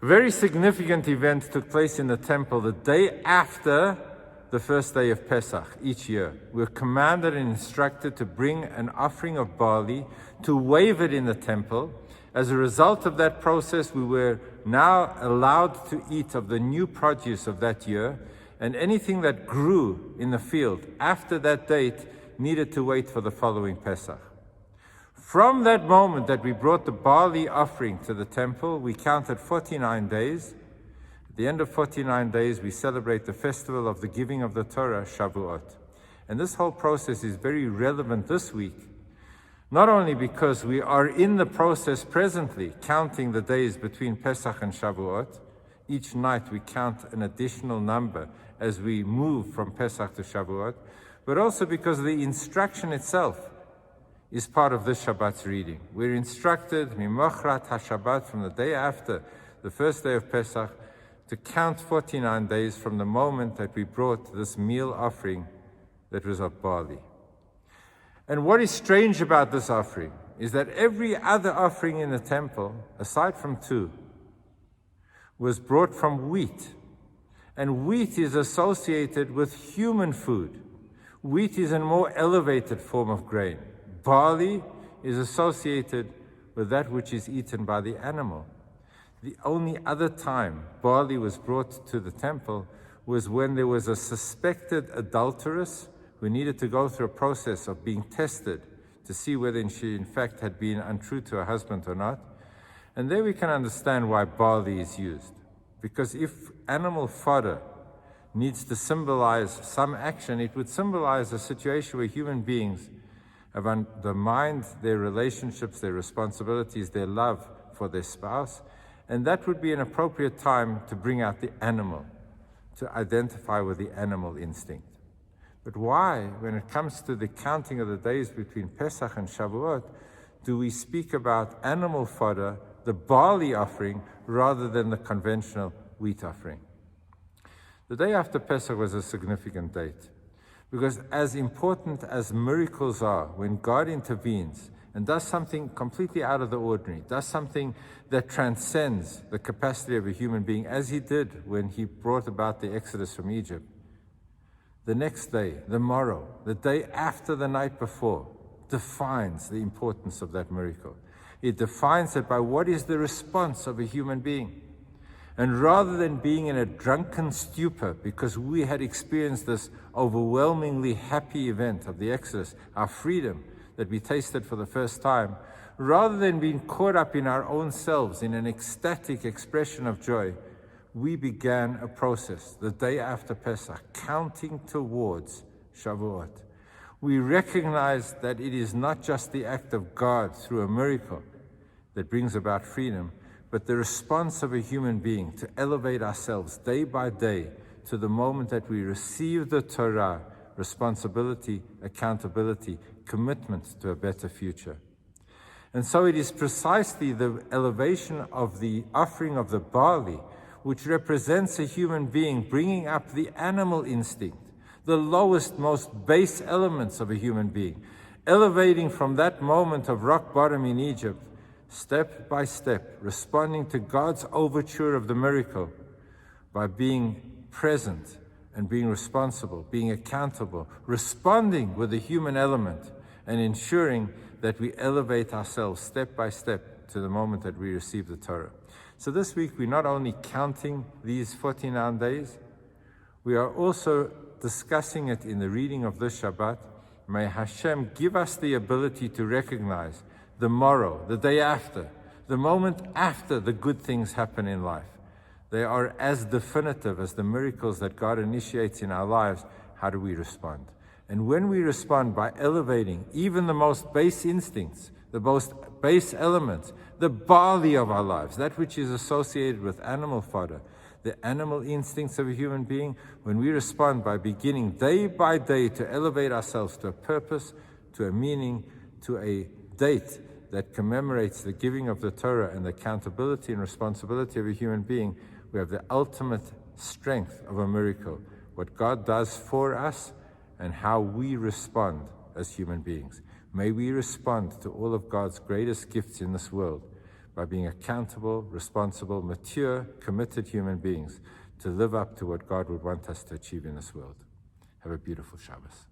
A very significant event took place in the temple the day after the first day of Pesach each year. We were commanded and instructed to bring an offering of barley, to wave it in the temple. As a result of that process, we were now allowed to eat of the new produce of that year, and anything that grew in the field after that date needed to wait for the following Pesach. From that moment that we brought the barley offering to the temple, we counted 49 days. At the end of 49 days, we celebrate the festival of the giving of the Torah, Shavuot. And this whole process is very relevant this week, not only because we are in the process presently, counting the days between Pesach and Shavuot. Each night we count an additional number as we move from Pesach to Shavuot, but also because the instruction itself is part of this Shabbat's reading. We're instructed, Mimochrat HaShabbat, from the day after the first day of Pesach, to count 49 days from the moment that we brought this meal offering that was of barley. And what is strange about this offering is that every other offering in the temple, aside from two, was brought from wheat. And wheat is associated with human food. Wheat is a more elevated form of grain. Barley is associated with that which is eaten by the animal. The only other time barley was brought to the temple was when there was a suspected adulteress who needed to go through a process of being tested to see whether she in fact had been untrue to her husband or not. And there we can understand why barley is used. Because if animal fodder needs to symbolize some action, it would symbolize a situation where human beings have undermined their relationships, their responsibilities, their love for their spouse, and that would be an appropriate time to bring out the animal, to identify with the animal instinct. But why, when it comes to the counting of the days between Pesach and Shavuot, do we speak about animal fodder, the barley offering, rather than the conventional wheat offering? The day after Pesach was a significant date, because as important as miracles are, when God intervenes and does something completely out of the ordinary, does something that transcends the capacity of a human being, as he did when he brought about the exodus from Egypt, the next day, the morrow, the day after the night before, defines the importance of that miracle. It defines it by what is the response of a human being. And rather than being in a drunken stupor because we had experienced this overwhelmingly happy event of the Exodus, our freedom that we tasted for the first time, rather than being caught up in our own selves in an ecstatic expression of joy, we began a process the day after Pesach, counting towards Shavuot. We recognized that it is not just the act of God through a miracle that brings about freedom, but the response of a human being to elevate ourselves day by day to the moment that we receive the Torah, responsibility, accountability, commitment to a better future. And so it is precisely the elevation of the offering of the barley, which represents a human being bringing up the animal instinct, the lowest, most base elements of a human being, elevating from that moment of rock bottom in Egypt, step by step, responding to God's overture of the miracle by being present and being responsible, being accountable, responding with the human element, and ensuring that we elevate ourselves step by step to the moment that we receive the Torah. So this week, we're not only counting these 49 days, we are also discussing it in the reading of this Shabbat. May Hashem give us the ability to recognize the morrow, the day after, the moment after the good things happen in life. They are as definitive as the miracles that God initiates in our lives. How do we respond? And when we respond by elevating even the most base instincts, the most base elements, the barley of our lives, that which is associated with animal fodder, the animal instincts of a human being, when we respond by beginning day by day to elevate ourselves to a purpose, to a meaning, to a date that commemorates the giving of the Torah and the accountability and responsibility of a human being, we have the ultimate strength of a miracle, what God does for us and how we respond as human beings. May we respond to all of God's greatest gifts in this world by being accountable, responsible, mature, committed human beings to live up to what God would want us to achieve in this world. Have a beautiful Shabbos.